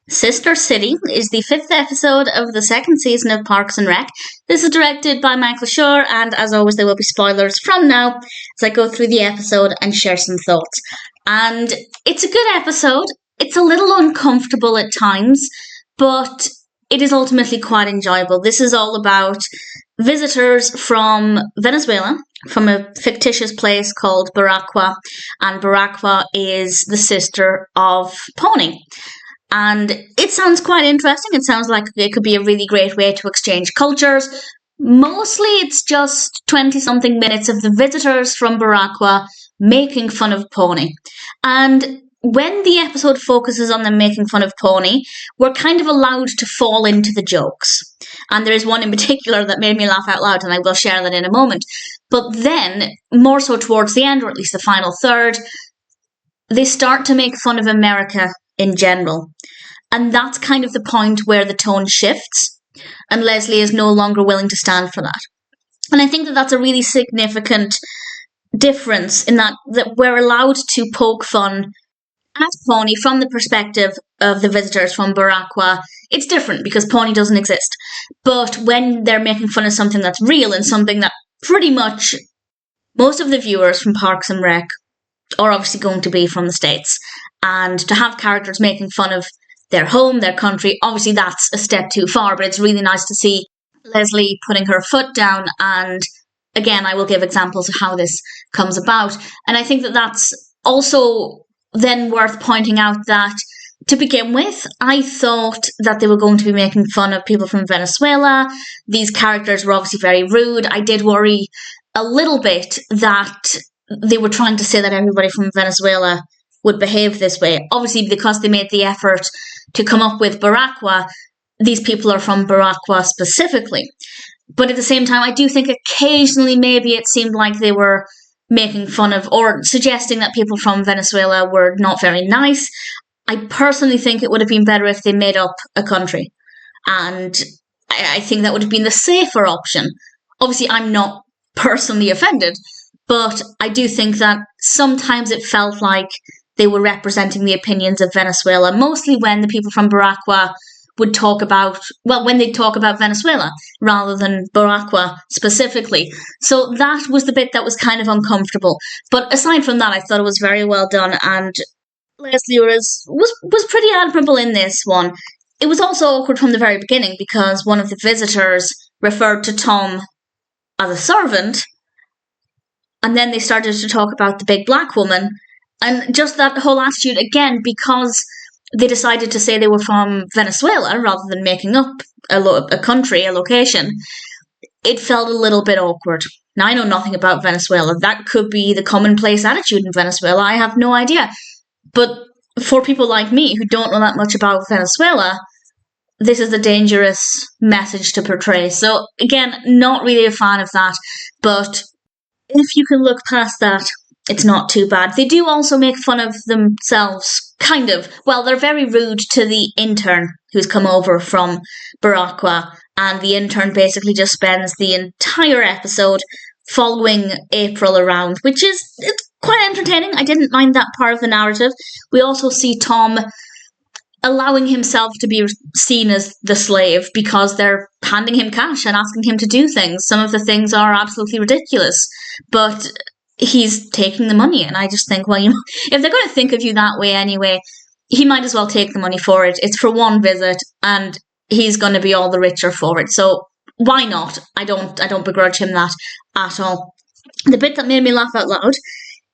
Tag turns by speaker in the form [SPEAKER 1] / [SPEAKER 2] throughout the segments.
[SPEAKER 1] Sister City is the 5th episode of the 2nd season of Parks and Rec. This is directed by Michael Schur, and as always there will be spoilers from now as I go through the episode and share some thoughts. And it's a good episode. It's a little uncomfortable at times, but it is ultimately quite enjoyable. This is all about visitors from Venezuela, from a fictitious place called Baraqua, and Baraqua is the sister of Pony. And it sounds quite interesting. It sounds like it could be a really great way to exchange cultures. Mostly it's just 20-something minutes of the visitors from Baraqua making fun of Pony. And when the episode focuses on them making fun of Pony, we're kind of allowed to fall into the jokes. And there is one in particular that made me laugh out loud, and I will share that in a moment. But then, more so towards the end, or at least the final third, they start to make fun of America in general. And that's kind of the point where the tone shifts, and Leslie is no longer willing to stand for that. And I think that that's a really significant difference in that we're allowed to poke fun at Pony from the perspective of the visitors from Baraqua. It's different because Pony doesn't exist. But when they're making fun of something that's real and something that pretty much most of the viewers from Parks and Rec are obviously going to be from the States, and to have characters making fun of their home, their country, obviously that's a step too far, but it's really nice to see Leslie putting her foot down, and again, I will give examples of how this comes about. And I think that that's also then worth pointing out that, to begin with, I thought that they were going to be making fun of people from Venezuela. These characters were obviously very rude. I did worry a little bit that they were trying to say that everybody from Venezuela would behave this way. Obviously, because they made the effort to come up with Baraqua, these people are from Baraqua specifically. But at the same time, I do think occasionally maybe it seemed like they were making fun of or suggesting that people from Venezuela were not very nice. I personally think it would have been better if they made up a country. And I think that would have been the safer option. Obviously, I'm not personally offended, but I do think that sometimes it felt like they were representing the opinions of Venezuela, mostly when the people from Baraqua would talk about, when they talk about Venezuela rather than Baraqua specifically. So that was the bit that was kind of uncomfortable. But aside from that, I thought it was very well done, and Leslie was pretty admirable in this one. It was also awkward from the very beginning because one of the visitors referred to Tom as a servant, and then they started to talk about the big black woman, and just that whole attitude, again, because they decided to say they were from Venezuela rather than making up a country, a location, it felt a little bit awkward. Now, I know nothing about Venezuela. That could be the commonplace attitude in Venezuela. I have no idea. But for people like me who don't know that much about Venezuela, this is a dangerous message to portray. So, again, not really a fan of that. But if you can look past that, it's not too bad. They do also make fun of themselves, kind of. Well, they're very rude to the intern who's come over from Baraqua, and the intern basically just spends the entire episode following April around, which is it's quite entertaining. I didn't mind that part of the narrative. We also see Tom allowing himself to be seen as the slave because they're handing him cash and asking him to do things. Some of the things are absolutely ridiculous, but he's taking the money, and I just think, well, if they're going to think of you that way anyway, he might as well take the money for it. It's for one visit, and he's going to be all the richer for it. So why not? I don't begrudge him that at all. The bit that made me laugh out loud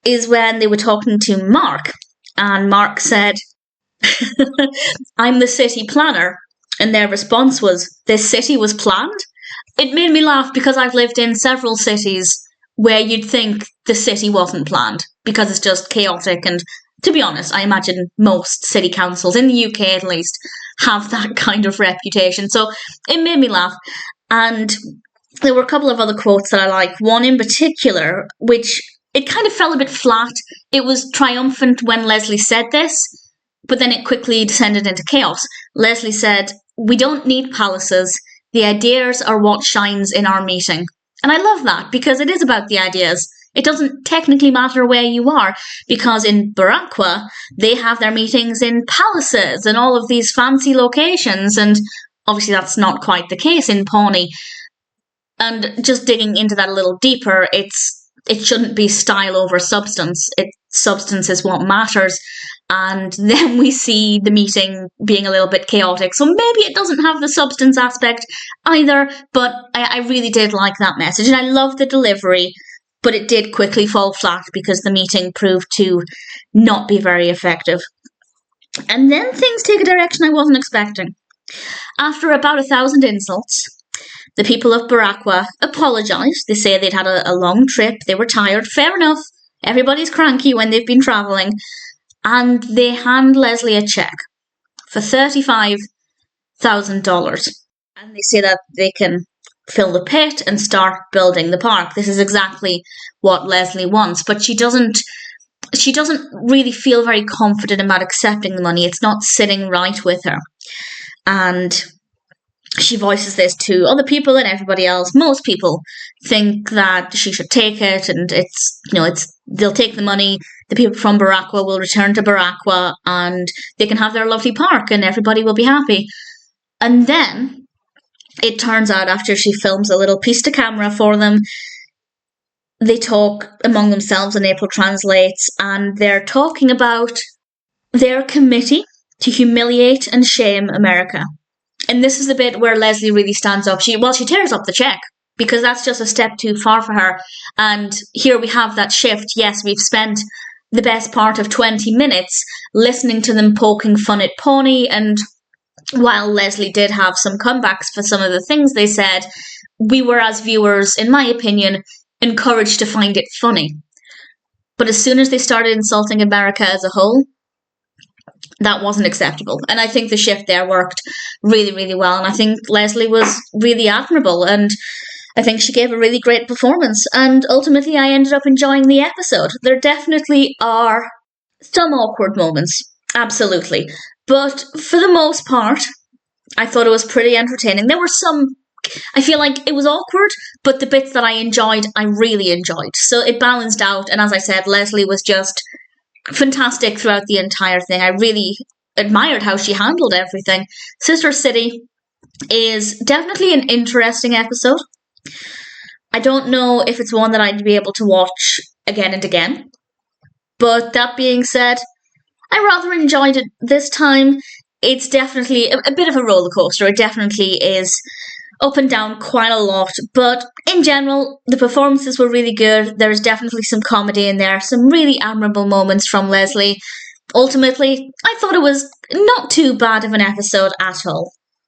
[SPEAKER 1] is when they were talking to Mark, and Mark said, "I'm the city planner," and their response was, "This city was planned?" It made me laugh because I've lived in several cities where you'd think the city wasn't planned because it's just chaotic, and to be honest, I imagine most city councils, in the UK at least, have that kind of reputation. So it made me laugh. And there were a couple of other quotes that I like. One in particular, which it kind of fell a bit flat. It was triumphant when Leslie said this, but then it quickly descended into chaos. Leslie said, "We don't need palaces. The ideas are what shines in our meeting." And I love that because it is about the ideas. It doesn't technically matter where you are, because in Baraqua, they have their meetings in palaces and all of these fancy locations, and obviously that's not quite the case in Pawnee. And just digging into that a little deeper, it shouldn't be style over substance. Substance is what matters. And then we see the meeting being a little bit chaotic. So maybe it doesn't have the substance aspect either, but I really did like that message. And I love the delivery, but it did quickly fall flat because the meeting proved to not be very effective. And then things take a direction I wasn't expecting. After about 1,000 insults, the people of Baraqua apologised. They say they'd had a long trip, they were tired. Fair enough, everybody's cranky when they've been travelling. And they hand Leslie a cheque for $35,000. And they say that they can fill the pit and start building the park. This is exactly what Leslie wants, but she doesn't really feel very confident about accepting the money. It's not sitting right with her. And she voices this to other people and everybody else. Most people think that she should take it, and they'll take the money. The people from Baraqua will return to Baraqua, and they can have their lovely park, and everybody will be happy. And then it turns out, after she films a little piece to camera for them, they talk among themselves, and April translates, and they're talking about their committee to humiliate and shame America. And this is the bit where Leslie really stands up. She tears up the cheque, because that's just a step too far for her. And here we have that shift. Yes, we've spent the best part of 20 minutes listening to them poking fun at Pawnee, and while Leslie did have some comebacks for some of the things they said, we were, as viewers, in my opinion, encouraged to find it funny. But as soon as they started insulting America as a whole, that wasn't acceptable. And I think the shift there worked really, really well. And I think Leslie was really admirable. And I think she gave a really great performance. And ultimately, I ended up enjoying the episode. There definitely are some awkward moments. Absolutely. But for the most part, I thought it was pretty entertaining. There were some, I feel like it was awkward, but the bits that I enjoyed, I really enjoyed. So it balanced out. And as I said, Leslie was just fantastic throughout the entire thing. I really admired how she handled everything. Sister City is definitely an interesting episode. I don't know if it's one that I'd be able to watch again and again. But that being said, I rather enjoyed it this time. It's definitely a bit of a roller coaster. It definitely is up and down quite a lot, but in general, the performances were really good. There's definitely some comedy in there, some really admirable moments from Leslie. Ultimately, I thought it was not too bad of an episode at all.